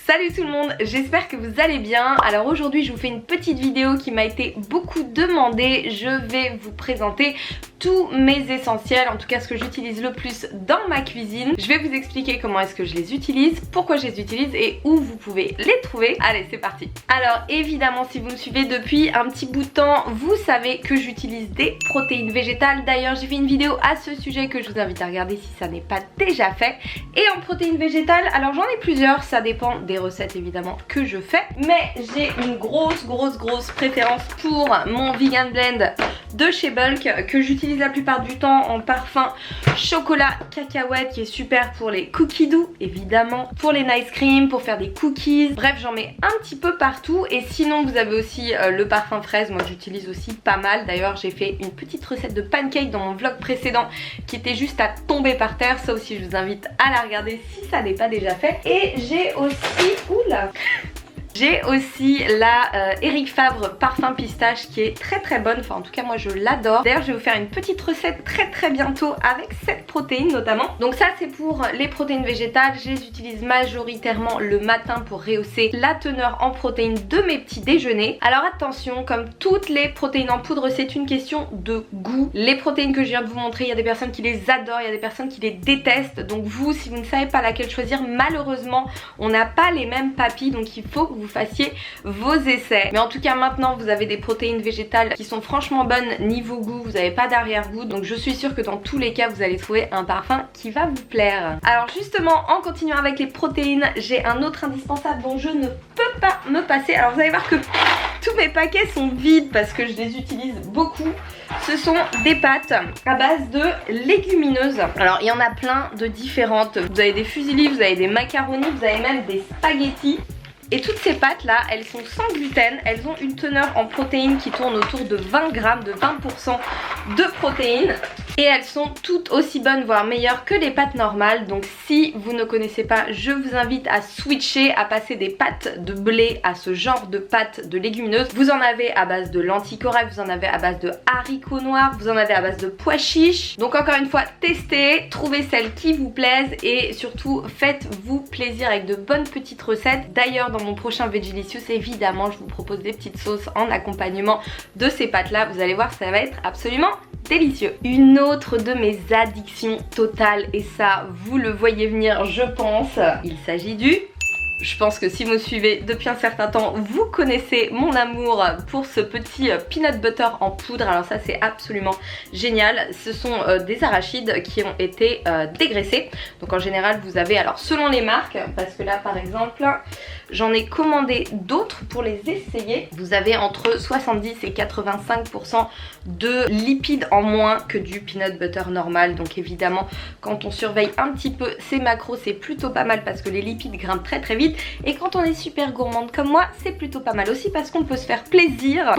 Salut tout le monde, j'espère que vous allez bien. Alors aujourd'hui je vous fais une petite vidéo qui m'a été beaucoup demandée. Je vais vous présenter tous mes essentiels, en tout cas ce que j'utilise le plus dans ma cuisine. Je vais vous expliquer comment est-ce que je les utilise, pourquoi je les utilise et où vous pouvez les trouver. Allez, c'est parti. Alors évidemment, si vous me suivez depuis un petit bout de temps, vous savez que j'utilise des protéines végétales. D'ailleurs j'ai fait une vidéo à ce sujet que je vous invite à regarder si ça n'est pas déjà fait. Et en protéines végétales, alors j'en ai plusieurs, ça dépend des recettes évidemment que je fais, mais j'ai une grosse préférence pour mon Vegan Blend de chez Bulk que j'utilise la plupart du temps en parfum chocolat cacahuète, qui est super pour les cookies doux évidemment, pour les nice cream, pour faire des cookies, bref j'en mets un petit peu partout. Et sinon vous avez aussi le parfum fraise, moi j'utilise aussi pas mal. D'ailleurs j'ai fait une petite recette de pancake dans mon vlog précédent qui était juste à tomber par terre, ça aussi je vous invite à la regarder si ça n'est pas déjà fait. Et j'ai aussi, oula, j'ai aussi la Eric Favre parfum pistache qui est très bonne, enfin en tout cas moi je l'adore. D'ailleurs je vais vous faire une petite recette très bientôt avec cette protéine notamment. Donc ça c'est pour les protéines végétales, je les utilise majoritairement le matin pour rehausser la teneur en protéines de mes petits déjeuners. Alors attention, comme toutes les protéines en poudre, c'est une question de goût. Les protéines que je viens de vous montrer, il y a des personnes qui les adorent, il y a des personnes qui les détestent. Donc vous, si vous ne savez pas laquelle choisir, malheureusement on n'a pas les mêmes papilles, donc il faut que vous fassiez vos essais. Mais en tout cas maintenant vous avez des protéines végétales qui sont franchement bonnes niveau goût, vous n'avez pas d'arrière-goût, donc je suis sûre que dans tous les cas vous allez trouver un parfum qui va vous plaire. Alors justement, en continuant avec les protéines, j'ai un autre indispensable dont je ne peux pas me passer. Alors vous allez voir que tous mes paquets sont vides parce que je les utilise beaucoup. Ce sont des pâtes à base de légumineuses. Alors il y en a plein de différentes. Vous avez des fusilli, vous avez des macaronis, vous avez même des spaghettis. Et toutes ces pâtes là, elles sont sans gluten, elles ont une teneur en protéines qui tourne autour de 20 grammes, de 20% de protéines. Et elles sont toutes aussi bonnes, voire meilleures que les pâtes normales. Donc si vous ne connaissez pas, je vous invite à switcher, à passer des pâtes de blé à ce genre de pâtes de légumineuses. Vous en avez à base de lentilles corail, vous en avez à base de haricots noirs, vous en avez à base de pois chiches. Donc encore une fois, testez, trouvez celles qui vous plaisent et surtout faites-vous plaisir avec de bonnes petites recettes. D'ailleurs dans mon prochain Vegelicious, évidemment je vous propose des petites sauces en accompagnement de ces pâtes là. Vous allez voir, ça va être absolument délicieux. Une autre de mes addictions totales, et ça vous le voyez venir je pense, il s'agit du... Je pense que si vous me suivez depuis un certain temps, vous connaissez mon amour pour ce petit peanut butter en poudre. Alors ça c'est absolument génial. Ce sont des arachides qui ont été dégraissés. Donc en général vous avez, alors selon les marques, parce que là par exemple j'en ai commandé d'autres pour les essayer. Vous avez entre 70 et 85% de lipides en moins que du peanut butter normal. Donc évidemment quand on surveille un petit peu ces macros, c'est plutôt pas mal parce que les lipides grimpent très vite. Et quand on est super gourmande comme moi, c'est plutôt pas mal aussi parce qu'on peut se faire plaisir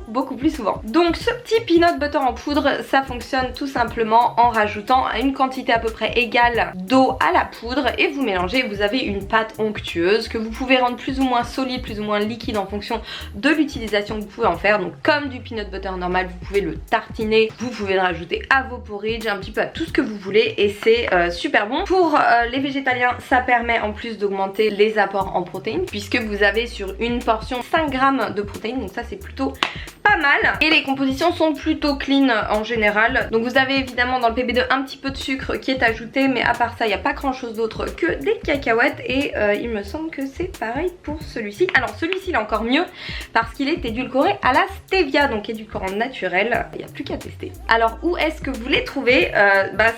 beaucoup plus souvent. Donc ce petit peanut butter en poudre, ça fonctionne tout simplement en rajoutant une quantité à peu près égale d'eau à la poudre et vous mélangez, vous avez une pâte onctueuse que vous pouvez rendre plus ou moins solide, plus ou moins liquide en fonction de l'utilisation que vous pouvez en faire. Donc comme du peanut butter normal, vous pouvez le tartiner, vous pouvez le rajouter à vos porridge, un petit peu à tout ce que vous voulez et c'est super bon. Pour les végétaliens, ça permet en plus d'augmenter les apports en protéines puisque vous avez sur une portion 5 grammes de protéines, donc ça c'est plutôt pas mal. Et les compositions sont plutôt clean en général. Donc vous avez évidemment dans le PB2 un petit peu de sucre qui est ajouté, mais à part ça il n'y a pas grand chose d'autre que des cacahuètes et il me semble que c'est pareil pour celui-ci. Alors celui-ci il est encore mieux parce qu'il est édulcoré à la stevia, donc édulcorant naturel, il n'y a plus qu'à tester. Alors où est-ce que vous les trouvez?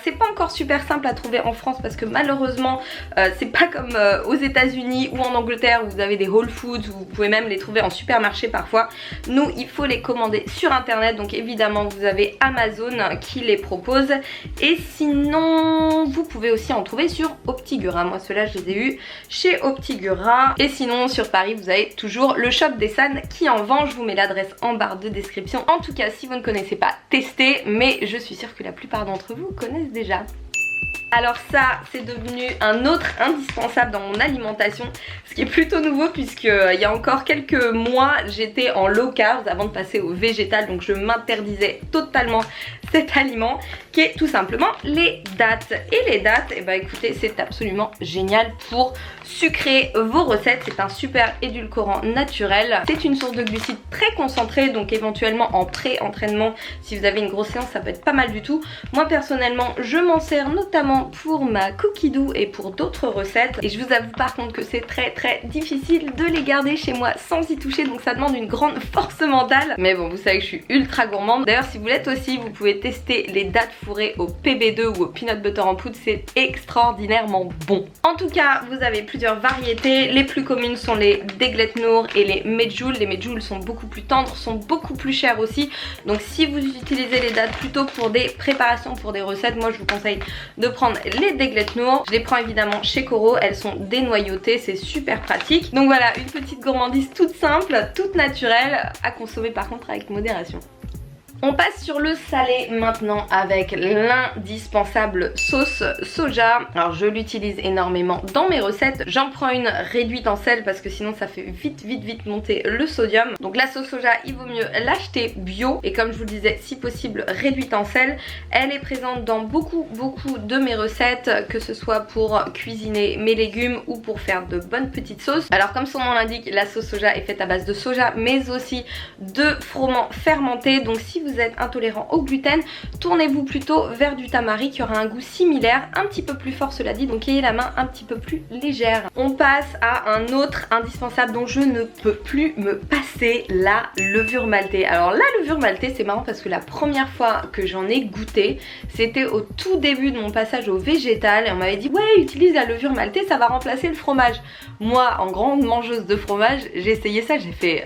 C'est pas encore super simple à trouver en France parce que malheureusement c'est pas comme aux États-Unis ou en Angleterre où vous avez des Whole Foods, où vous pouvez même les trouver en supermarché parfois. Nous il faut les commander sur internet, donc évidemment vous avez Amazon qui les propose et sinon vous pouvez aussi en trouver sur Optigura. Moi ceux-là je les ai eu chez Optigura et sinon sur Paris vous avez toujours le shop des San qui en vend. Je vous mets l'adresse en barre de description. En tout cas si vous ne connaissez pas, testez, mais je suis sûre que la plupart d'entre vous connaissent déjà. Alors ça, c'est devenu un autre indispensable dans mon alimentation, ce qui est plutôt nouveau puisque il y a encore quelques mois, j'étais en low carb avant de passer au végétal, donc je m'interdisais totalement cet aliment qui est tout simplement les dattes. Et les dattes, et bah écoutez, c'est absolument génial pour sucrer vos recettes. C'est un super édulcorant naturel. C'est une source de glucides très concentrée, donc éventuellement en pré-entraînement, si vous avez une grosse séance, ça peut être pas mal du tout. Moi personnellement, je m'en sers notamment pour ma cookie dough et pour d'autres recettes. Et je vous avoue par contre que c'est très difficile de les garder chez moi sans y toucher, donc ça demande une grande force mentale. Mais bon, vous savez que je suis ultra gourmande. D'ailleurs, si vous l'êtes aussi, vous pouvez tester les dattes fourrées au PB2 ou au peanut butter en poudre, c'est extraordinairement bon. En tout cas, vous avez plusieurs variétés. Les plus communes sont les Deglet Nour et les Medjool. Les Medjool sont beaucoup plus tendres, sont beaucoup plus chers aussi. Donc si vous utilisez les dattes plutôt pour des préparations, pour des recettes, moi je vous conseille de prendre les Deglet Nour. Je les prends évidemment chez Coro, elles sont dénoyautées, c'est super pratique. Donc voilà, une petite gourmandise toute simple, toute naturelle, à consommer par contre avec modération. On passe sur le salé maintenant avec l'indispensable sauce soja. Alors je l'utilise énormément dans mes recettes. J'en prends une réduite en sel parce que sinon ça fait vite monter le sodium. Donc la sauce soja, il vaut mieux l'acheter bio. Et comme je vous le disais, si possible réduite en sel. Elle est présente dans beaucoup de mes recettes, que ce soit pour cuisiner mes légumes ou pour faire de bonnes petites sauces. Alors comme son nom l'indique, la sauce soja est faite à base de soja mais aussi de froment fermenté. Donc si vous êtes intolérant au gluten, tournez-vous plutôt vers du tamari qui aura un goût similaire, un petit peu plus fort cela dit, donc ayez la main un petit peu plus légère. On passe à un autre indispensable dont je ne peux plus me passer, la levure maltée. Alors la levure maltée, c'est marrant parce que la première fois que j'en ai goûté, c'était au tout début de mon passage au végétal et on m'avait dit ouais, utilise la levure maltée, ça va remplacer le fromage. Moi, en grande mangeuse de fromage, j'ai essayé ça, j'ai fait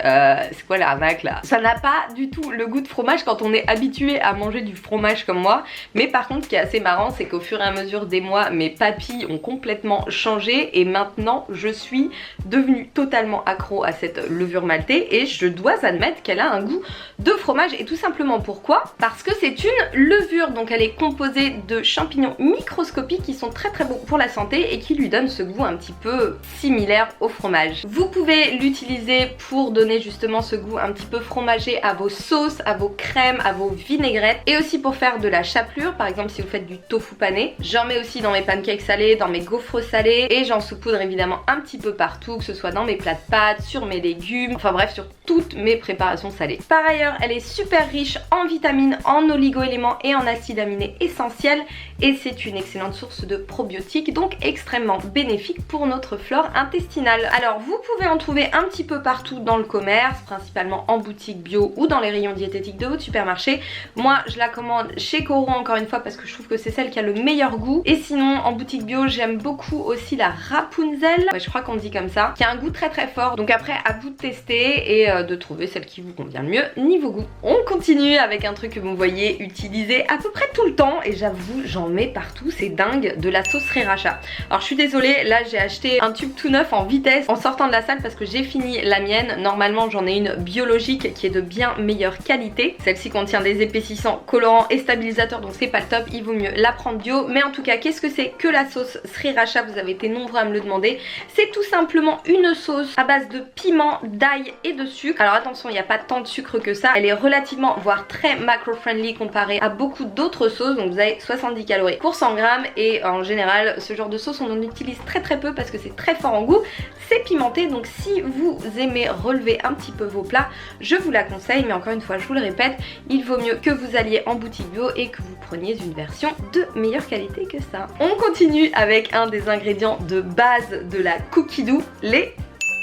c'est quoi l'arnaque là? Ça n'a pas du tout le goût de fromage quand on est habitué à manger du fromage comme moi. Mais par contre, ce qui est assez marrant, c'est qu'au fur et à mesure des mois, mes papilles ont complètement changé et maintenant je suis devenue totalement accro à cette levure maltée et je dois admettre qu'elle a un goût de fromage. Et tout simplement pourquoi? Parce que c'est une levure, donc elle est composée de champignons microscopiques qui sont très bons pour la santé et qui lui donnent ce goût un petit peu similaire au fromage. Vous pouvez l'utiliser pour donner justement ce goût un petit peu fromager à vos sauces, à vos crèmes, à vos vinaigrettes et aussi pour faire de la chapelure, par exemple si vous faites du tofu pané. J'en mets aussi dans mes pancakes salés, dans mes gaufres salés et j'en saupoudre évidemment un petit peu partout, que ce soit dans mes plats de pâtes, sur mes légumes, enfin bref sur toutes mes préparations salées. Par ailleurs, elle est super riche en vitamines, en oligo-éléments et en acides aminés essentiels et c'est une excellente source de probiotiques, donc extrêmement bénéfique pour notre flore intestinale. Alors vous pouvez en trouver un petit peu partout dans le commerce, principalement en boutique bio ou dans les rayons diététiques de votre supermarché. Moi je la commande chez Coro encore une fois parce que je trouve que c'est celle qui a le meilleur goût. Et sinon en boutique bio j'aime beaucoup aussi la Rapunzel, ouais, je crois qu'on dit comme ça, qui a un goût très fort. Donc après à vous de tester et de trouver celle qui vous convient le mieux niveau goût. On continue avec un truc que vous voyez utiliser à peu près tout le temps et j'avoue j'en mets partout, c'est dingue, de la sauce sriracha. Alors je suis désolée, là j'ai acheté un tube tout neuf en vitesse en sortant de la salle parce que j'ai fini la mienne. Normalement j'en ai une biologique qui est de bien meilleure qualité. Celle-ci contient des épaississants, colorants et stabilisateurs, donc c'est pas le top, il vaut mieux la prendre bio. Mais en tout cas, qu'est-ce que c'est que la sauce sriracha? Vous avez été nombreux à me le demander. C'est tout simplement une sauce à base de piment, d'ail et de sucre. Alors attention, il n'y a pas tant de sucre que ça. Elle est relativement, voire très macro-friendly comparée à beaucoup d'autres sauces. Donc vous avez 70 calories pour 100 grammes et en général, ce genre de sauce on en utilise très peu parce que c'est très fort en goût. C'est pimenté, donc si vous aimez relever un petit peu vos plats, je vous la conseille. Mais encore une fois, je vous le répète, il vaut mieux que vous alliez en boutique bio et que vous preniez une version de meilleure qualité que ça. On continue avec un des ingrédients de base de la cookie dough, les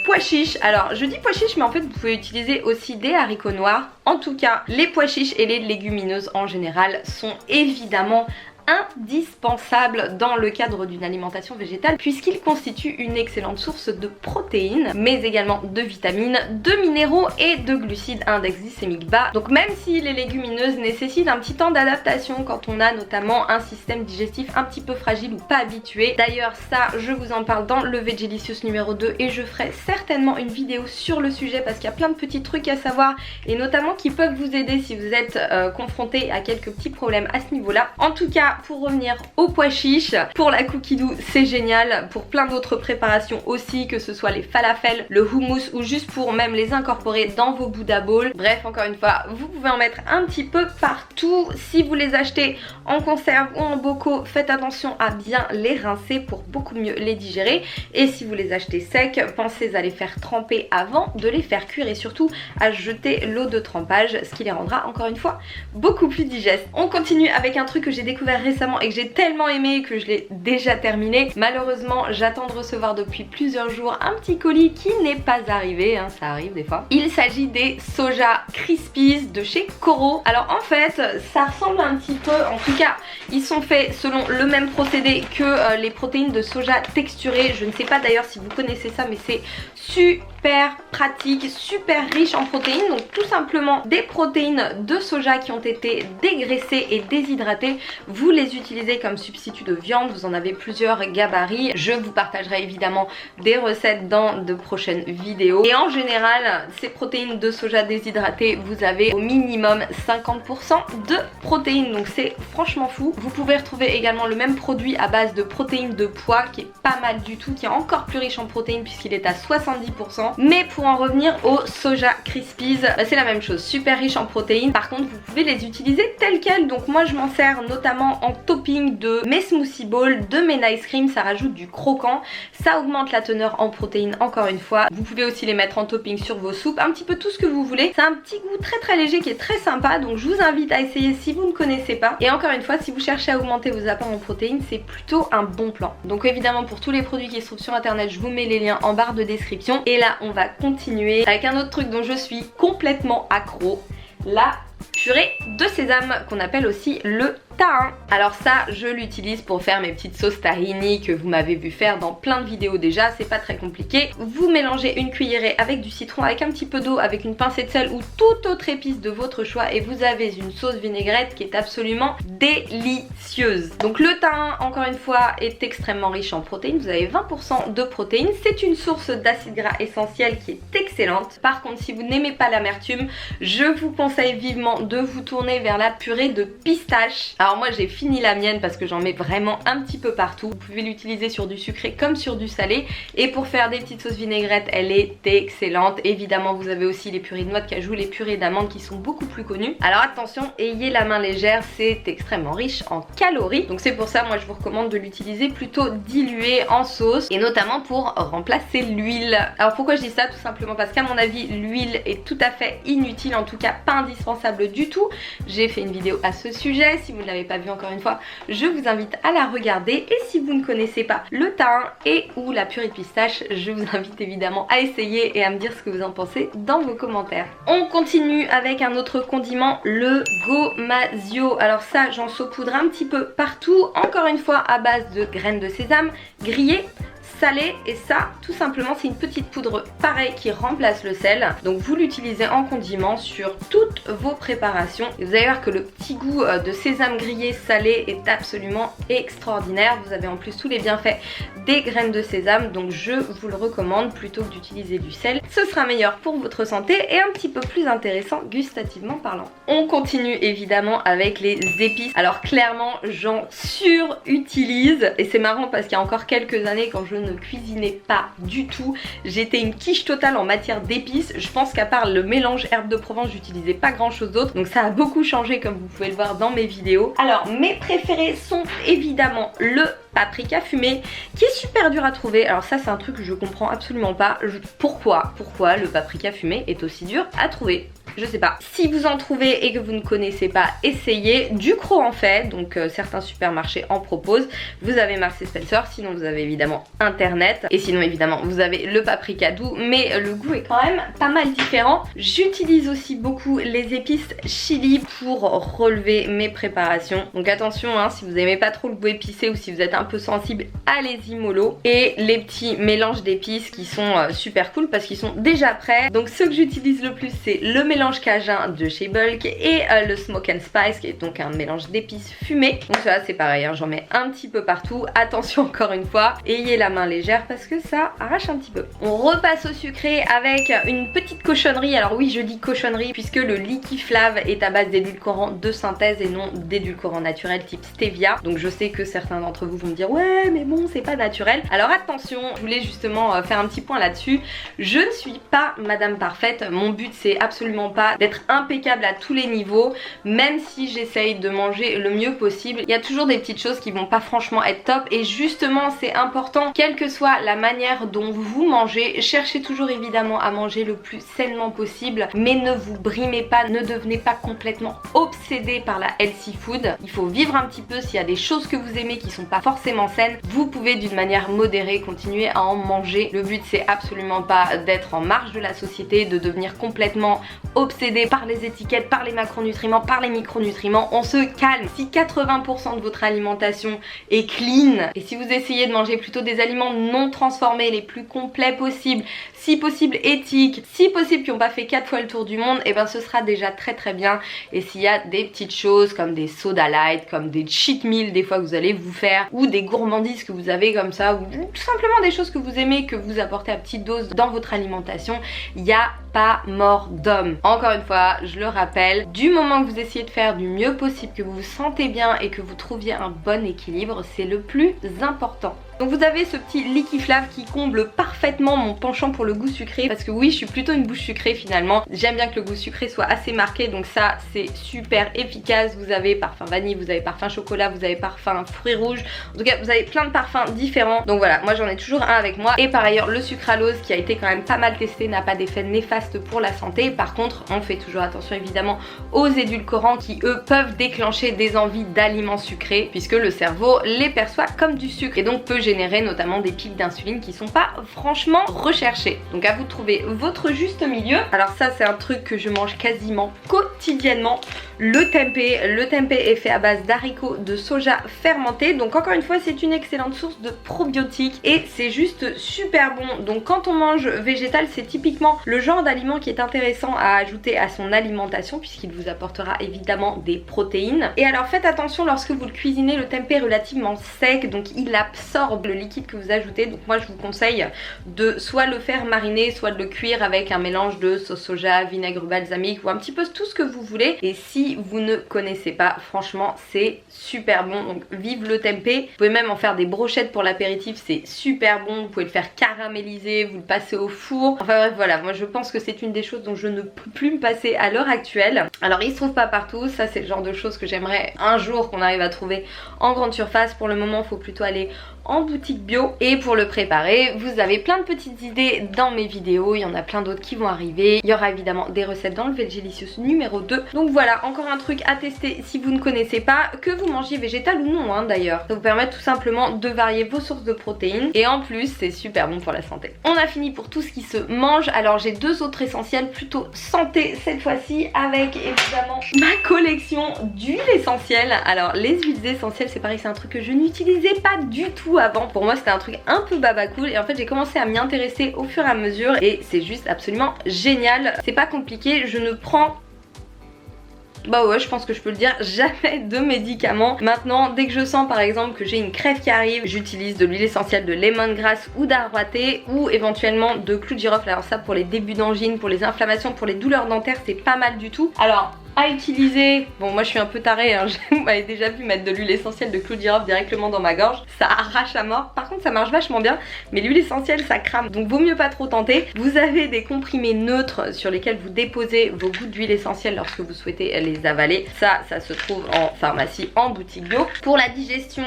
pois chiches. Alors je dis pois chiches mais en fait vous pouvez utiliser aussi des haricots noirs. En tout cas les pois chiches et les légumineuses en général sont évidemment indispensable dans le cadre d'une alimentation végétale puisqu'il constitue une excellente source de protéines mais également de vitamines, de minéraux et de glucides à index glycémique bas. Donc même si les légumineuses nécessitent un petit temps d'adaptation quand on a notamment un système digestif un petit peu fragile ou pas habitué. D'ailleurs ça je vous en parle dans le Vegelicious numéro 2 et je ferai certainement une vidéo sur le sujet parce qu'il y a plein de petits trucs à savoir et notamment qui peuvent vous aider si vous êtes confronté à quelques petits problèmes à ce niveau là. En tout cas cas, pour revenir aux pois chiches, pour la cookie dough c'est génial, pour plein d'autres préparations aussi, que ce soit les falafels, le hummus ou juste pour même les incorporer dans vos Buddha bowls. Bref, encore une fois, vous pouvez en mettre un petit peu partout. Si vous les achetez en conserve ou en bocaux, faites attention à bien les rincer pour beaucoup mieux les digérer. Et si vous les achetez secs, pensez à les faire tremper avant de les faire cuire et surtout à jeter l'eau de trempage, ce qui les rendra encore une fois beaucoup plus digestes. On continue avec un truc que j'ai découvert récemment et que j'ai tellement aimé que je l'ai déjà terminé. Malheureusement, j'attends de recevoir depuis plusieurs jours un petit colis qui n'est pas arrivé, hein, ça arrive des fois. Il s'agit des Soja Crispies de chez Koro. Alors en fait, ça ressemble un petit peu, en tout cas, ils sont faits selon le même procédé que les protéines de soja texturées. Je ne sais pas d'ailleurs si vous connaissez ça, mais c'est super pratique, super riche en protéines. Donc tout simplement des protéines de soja qui ont été dégraissées et déshydratées. Vous les utilisez comme substitut de viande, vous en avez plusieurs gabarits. Je vous partagerai évidemment des recettes dans de prochaines vidéos. Et en général, ces protéines de soja déshydratées, vous avez au minimum 50% de protéines. Donc c'est franchement fou. Vous pouvez retrouver également le même produit à base de protéines de pois qui est pas mal du tout, qui est encore plus riche en protéines puisqu'il est à 70%. Mais pour en revenir aux Soja Crispies, c'est la même chose, super riche en protéines. Par contre, vous pouvez les utiliser telles quelles. Donc moi je m'en sers notamment en topping de mes smoothie bowls, de mes nice cream. Ça rajoute du croquant, ça augmente la teneur en protéines encore une fois. Vous pouvez aussi les mettre en topping sur vos soupes, un petit peu tout ce que vous voulez. C'est un petit goût très léger qui est très sympa, donc je vous invite à essayer si vous ne connaissez pas. Et encore une fois, si vous cherchez à augmenter vos apports en protéines, c'est plutôt un bon plan. Donc évidemment, pour tous les produits qui se trouvent sur internet, je vous mets les liens en barre de description. Et là on va continuer avec un autre truc dont je suis complètement accro, la purée de sésame qu'on appelle aussi le tahin. Alors ça, je l'utilise pour faire mes petites sauces tahini que vous m'avez vu faire dans plein de vidéos déjà, c'est pas très compliqué. Vous mélangez une cuillerée avec du citron, avec un petit peu d'eau, avec une pincée de sel ou toute autre épice de votre choix et vous avez une sauce vinaigrette qui est absolument délicieuse. Donc le tahin, encore une fois, est extrêmement riche en protéines, vous avez 20% de protéines, c'est une source d'acide gras essentiel qui est excellente. Par contre, si vous n'aimez pas l'amertume, je vous conseille vivement de vous tourner vers la purée de pistache. Alors moi j'ai fini la mienne parce que j'en mets vraiment un petit peu partout. Vous pouvez l'utiliser sur du sucré comme sur du salé. Et pour faire des petites sauces vinaigrettes, elle est excellente. Évidemment vous avez aussi les purées de noix de cajou, les purées d'amandes qui sont beaucoup plus connues. Alors attention, ayez la main légère, c'est extrêmement riche en calories. Donc c'est pour ça moi je vous recommande de l'utiliser plutôt dilué en sauce. Et notamment pour remplacer l'huile. Alors pourquoi je dis ça? Tout simplement parce qu'à mon avis l'huile est tout à fait inutile, en tout cas pas indispensable du tout. J'ai fait une vidéo à ce sujet, si vous ne l'avez pas vu encore une fois, je vous invite à la regarder. Et si vous ne connaissez pas le tahin et ou la purée de pistache, je vous invite évidemment à essayer et à me dire ce que vous en pensez dans vos commentaires. On continue avec un autre condiment, le gomasio. Alors ça, j'en saupoudre un petit peu partout, encore une fois à base de graines de sésame grillées, salé, et ça tout simplement c'est une petite poudre pareil qui remplace le sel. Donc vous l'utilisez en condiment sur toutes vos préparations et vous allez voir que le petit goût de sésame grillé salé est absolument extraordinaire. Vous avez en plus tous les bienfaits des graines de sésame, donc je vous le recommande plutôt que d'utiliser du sel. Ce sera meilleur pour votre santé et un petit peu plus intéressant gustativement parlant. On continue évidemment avec les épices. Alors clairement j'en surutilise et c'est marrant parce qu'il y a encore quelques années, quand je ne cuisinais pas du tout, j'étais une quiche totale en matière d'épices. Je pense qu'à part le mélange herbes de Provence, j'utilisais pas grand chose d'autre, donc ça a beaucoup changé comme vous pouvez le voir dans mes vidéos. Alors mes préférés sont évidemment le paprika fumé, qui est super dur à trouver. Alors ça c'est un truc que je comprends absolument pas. Pourquoi le paprika fumé est aussi dur à trouver? Je sais pas. Si vous en trouvez et que vous ne connaissez pas, essayez. Ducros en fait, donc certains supermarchés en proposent. Vous avez Marks & Spencer, sinon vous avez évidemment internet. Et sinon évidemment vous avez le paprika doux, mais le goût est quand même pas mal différent. J'utilise aussi beaucoup les épices chili pour relever mes préparations. Donc attention, hein, si vous n'aimez pas trop le goût épicé ou si vous êtes un peu sensible, allez-y mollo. Et les petits mélanges d'épices qui sont super cool parce qu'ils sont déjà prêts. Donc ceux que j'utilise le plus, c'est le mélange mélange cajun de chez Bulk et le Smoke and Spice qui est donc un mélange d'épices fumées. Donc ça c'est pareil, hein, j'en mets un petit peu partout. Attention encore une fois, ayez la main légère parce que ça arrache un petit peu. On repasse au sucré avec une petite cochonnerie. Alors oui, je dis cochonnerie puisque le Liquiflave est à base d'édulcorants de synthèse et non d'édulcorants naturels type stevia. Donc je sais que certains d'entre vous vont me dire ouais mais bon c'est pas naturel. Alors attention, je voulais justement faire un petit point là-dessus. Je ne suis pas Madame Parfaite. Mon but c'est absolument pas d'être impeccable à tous les niveaux. Même si j'essaye de manger le mieux possible, il y a toujours des petites choses qui vont pas franchement être top. Et justement c'est important, quelle que soit la manière dont vous mangez, cherchez toujours évidemment à manger le plus sainement possible. Mais ne vous brimez pas, ne devenez pas complètement obsédé par la healthy food. Il faut vivre un petit peu. S'il y a des choses que vous aimez qui sont pas forcément saines, vous pouvez d'une manière modérée continuer à en manger. Le but c'est absolument pas d'être en marge de la société, de devenir complètement obsédé par les étiquettes, par les macronutriments, par les micronutriments. On se calme. Si 80% de votre alimentation est clean et si vous essayez de manger plutôt des aliments non transformés, les plus complets possibles, si possible éthiques, si possible qui n'ont pas fait 4 fois le tour du monde, et ben ce sera déjà très bien. Et s'il y a des petites choses comme des soda light, comme des cheat meals des fois que vous allez vous faire, ou des gourmandises que vous avez comme ça, ou tout simplement des choses que vous aimez, que vous apportez à petite dose dans votre alimentation, il n'y a pas mort d'homme. Encore une fois, je le rappelle, du moment que vous essayez de faire du mieux possible, que vous vous sentez bien et que vous trouviez un bon équilibre, c'est le plus important. Donc vous avez ce petit Liquiflave qui comble parfaitement mon penchant pour le goût sucré, parce que oui je suis plutôt une bouche sucrée finalement, j'aime bien que le goût sucré soit assez marqué, donc ça c'est super efficace. Vous avez parfum vanille, vous avez parfum chocolat, vous avez parfum fruits rouges, en tout cas vous avez plein de parfums différents. Donc voilà, moi j'en ai toujours un avec moi. Et par ailleurs le sucralose qui a été quand même pas mal testé n'a pas d'effet néfaste pour la santé. Par contre on fait toujours attention évidemment aux édulcorants qui eux peuvent déclencher des envies d'aliments sucrés, puisque le cerveau les perçoit comme du sucre et donc peut générer notamment des pics d'insuline qui sont pas franchement recherchés. Donc à vous de trouver votre juste milieu. Alors ça c'est un truc que je mange quasiment quotidiennement, le tempeh. Le tempeh est fait à base d'haricots de soja fermentés, donc encore une fois c'est une excellente source de probiotiques et c'est juste super bon. Donc quand on mange végétal, c'est typiquement le genre d'aliment qui est intéressant à ajouter à son alimentation puisqu'il vous apportera évidemment des protéines. Et alors faites attention lorsque vous le cuisinez, le tempeh est relativement sec, donc il absorbe le liquide que vous ajoutez. Donc moi je vous conseille de soit le faire mariner, soit de le cuire avec un mélange de sauce soja, vinaigre balsamique ou un petit peu tout ce que vous voulez. Et si vous ne connaissez pas, franchement c'est super bon. Donc vive le tempeh. Vous pouvez même en faire des brochettes pour l'apéritif, c'est super bon. Vous pouvez le faire caraméliser, vous le passez au four. Enfin bref voilà, moi je pense que c'est une des choses dont je ne peux plus me passer à l'heure actuelle. Alors il se trouve pas partout, ça c'est le genre de choses que j'aimerais un jour qu'on arrive à trouver en grande surface. Pour le moment il faut plutôt aller en boutique bio. Et pour le préparer, vous avez plein de petites idées dans mes vidéos, il y en a plein d'autres qui vont arriver. Il y aura évidemment des recettes dans le Vegelicious numéro 2. Donc voilà, encore un truc à tester si vous ne connaissez pas, que vous mangiez végétal ou non d'ailleurs. Ça vous permet tout simplement de varier vos sources de protéines et en plus c'est super bon pour la santé. On a fini pour tout ce qui se mange. Alors j'ai deux autres essentiels plutôt santé cette fois-ci, avec évidemment ma collection d'huiles essentielles. Alors les huiles essentielles c'est pareil, c'est un truc que je n'utilisais pas du tout avant. Pour moi c'était un truc un peu baba cool et en fait j'ai commencé à m'y intéresser au fur et à mesure et c'est juste absolument génial. C'est pas compliqué, je ne prends, bah ouais je pense que je peux le dire, jamais de médicaments. Maintenant dès que je sens par exemple que j'ai une crève qui arrive, j'utilise de l'huile essentielle de lemongrass ou d'arbre à thé ou éventuellement de clou de girofle. Alors ça pour les débuts d'angine, pour les inflammations, pour les douleurs dentaires c'est pas mal du tout. Alors à utiliser, bon moi je suis un peu tarée hein. Vous m'avez déjà vu mettre de l'huile essentielle de clou de girofle directement dans ma gorge, ça arrache à mort. Par contre ça marche vachement bien, mais l'huile essentielle ça crame, donc vaut mieux pas trop tenter. Vous avez des comprimés neutres sur lesquels vous déposez vos gouttes d'huile essentielle lorsque vous souhaitez les avaler. Ça se trouve en pharmacie, en boutique bio. Pour la digestion,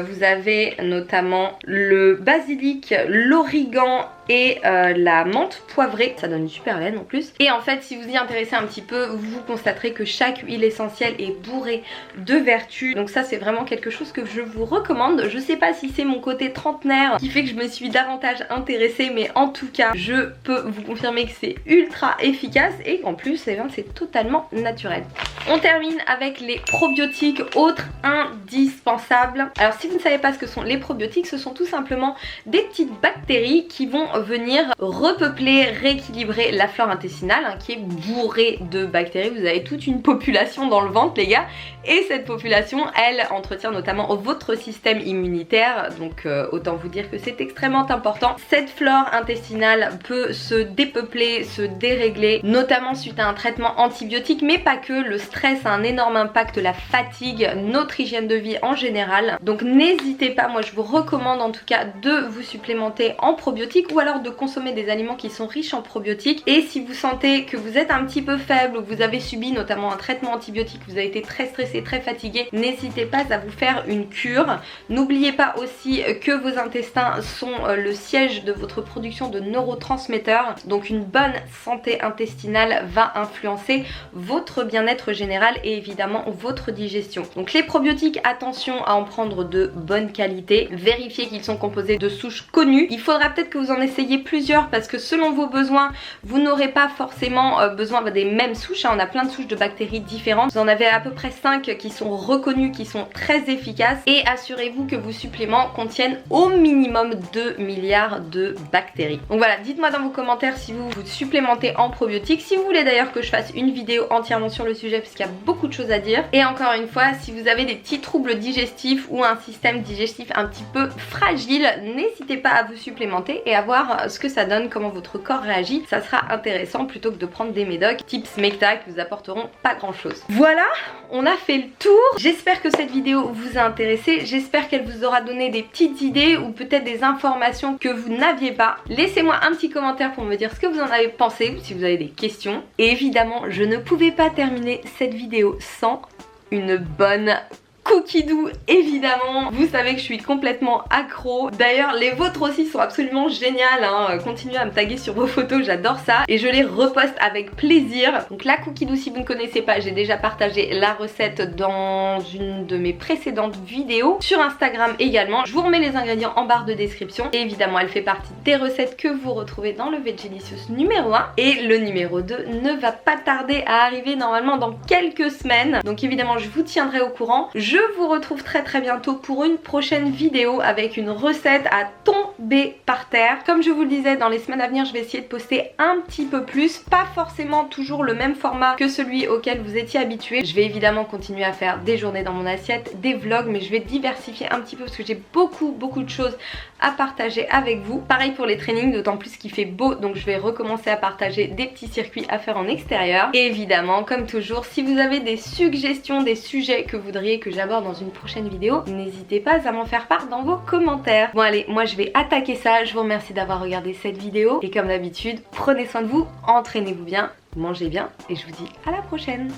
vous avez notamment le basilic, l'origan et la menthe poivrée, ça donne une super laine en plus. Et en fait si vous y intéressez un petit peu, vous constaterez que chaque huile essentielle est bourrée de vertus. Donc ça c'est vraiment quelque chose que je vous recommande. Je sais pas si c'est mon côté trentenaire qui fait que je me suis davantage intéressée, mais en tout cas je peux vous confirmer que c'est ultra efficace et qu'en plus c'est totalement naturel. On termine avec les probiotiques, autres indispensables. Alors si vous ne savez pas ce que sont les probiotiques, ce sont tout simplement des petites bactéries qui vont venir repeupler, rééquilibrer la flore intestinale hein, qui est bourrée de bactéries. Vous avez toute une population dans le ventre les gars, et cette population elle entretient notamment votre système immunitaire, donc autant vous dire que c'est extrêmement important. Cette flore intestinale peut se dépeupler, se dérégler, notamment suite à un traitement antibiotique, mais pas que. Le stress a un énorme impact, la fatigue, notre hygiène de vie en général. Donc n'hésitez pas, moi je vous recommande en tout cas de vous supplémenter en probiotiques ou alors de consommer des aliments qui sont riches en probiotiques. Et si vous sentez que vous êtes un petit peu faible ou que vous avez subi notamment un traitement antibiotique, vous avez été très stressé, très fatigué, n'hésitez pas à vous faire une cure. N'oubliez pas aussi que vos intestins sont le siège de votre production de neurotransmetteurs, donc une bonne santé intestinale va influencer votre bien-être général et évidemment votre digestion. Donc les probiotiques, attention à en prendre de bonne qualité, vérifiez qu'ils sont composés de souches connues. Il faudra peut-être que vous en essayiez plusieurs parce que selon vos besoins, vous n'aurez pas forcément besoin des mêmes souches, hein. On a plein de souches de bactéries différentes, vous en avez à peu près 5 qui sont reconnues, qui sont très efficaces, et assurez-vous que vos suppléments contiennent au minimum 2 milliards de bactéries. Donc voilà, dites-moi dans vos commentaires si vous vous supplémentez en probiotiques, si vous voulez d'ailleurs que je fasse une vidéo entièrement sur le sujet parce qu'il y a beaucoup de choses à dire. Et encore une fois, si vous avez des petits troubles digestifs ou un système digestif un petit peu fragile, n'hésitez pas à vous supplémenter et à voir ce que ça donne, comment votre corps réagit. Ça sera intéressant plutôt que de prendre des médocs type Smecta qui vous apporteront pas grand chose. Voilà, on a fait le tour. J'espère que cette vidéo vous a intéressé, j'espère qu'elle vous aura donné des petites idées ou peut-être des informations que vous n'aviez pas. Laissez-moi un petit commentaire pour me dire ce que vous en avez pensé ou si vous avez des questions. Et évidemment, je ne pouvais pas terminer cette vidéo sans une bonne cookie doux, évidemment. Vous savez que je suis complètement accro. D'ailleurs les vôtres aussi sont absolument géniales hein. Continuez à me taguer sur vos photos, j'adore ça et je les reposte avec plaisir. Donc la cookie doux, si vous ne connaissez pas, j'ai déjà partagé la recette dans une de mes précédentes vidéos sur Instagram également. Je vous remets les ingrédients en barre de description et évidemment elle fait partie des recettes que vous retrouvez dans le Vegelicious numéro 1 et le numéro 2 ne va pas tarder à arriver normalement dans quelques semaines. Donc évidemment je vous tiendrai au courant. Je vous retrouve très bientôt pour une prochaine vidéo avec une recette à tomber par terre. Comme je vous le disais, dans les semaines à venir je vais essayer de poster un petit peu plus, pas forcément toujours le même format que celui auquel vous étiez habitué. Je vais évidemment continuer à faire des journées dans mon assiette, des vlogs, mais je vais diversifier un petit peu parce que j'ai beaucoup de choses à partager avec vous. Pareil pour les trainings, d'autant plus qu'il fait beau, donc je vais recommencer à partager des petits circuits à faire en extérieur. Et évidemment, comme toujours, si vous avez des suggestions, des sujets que vous voudriez que j'aborde dans une prochaine vidéo, n'hésitez pas à m'en faire part dans vos commentaires. Bon allez, moi je vais attaquer ça. Je vous remercie d'avoir regardé cette vidéo et comme d'habitude, prenez soin de vous, entraînez-vous bien, mangez bien et je vous dis à la prochaine.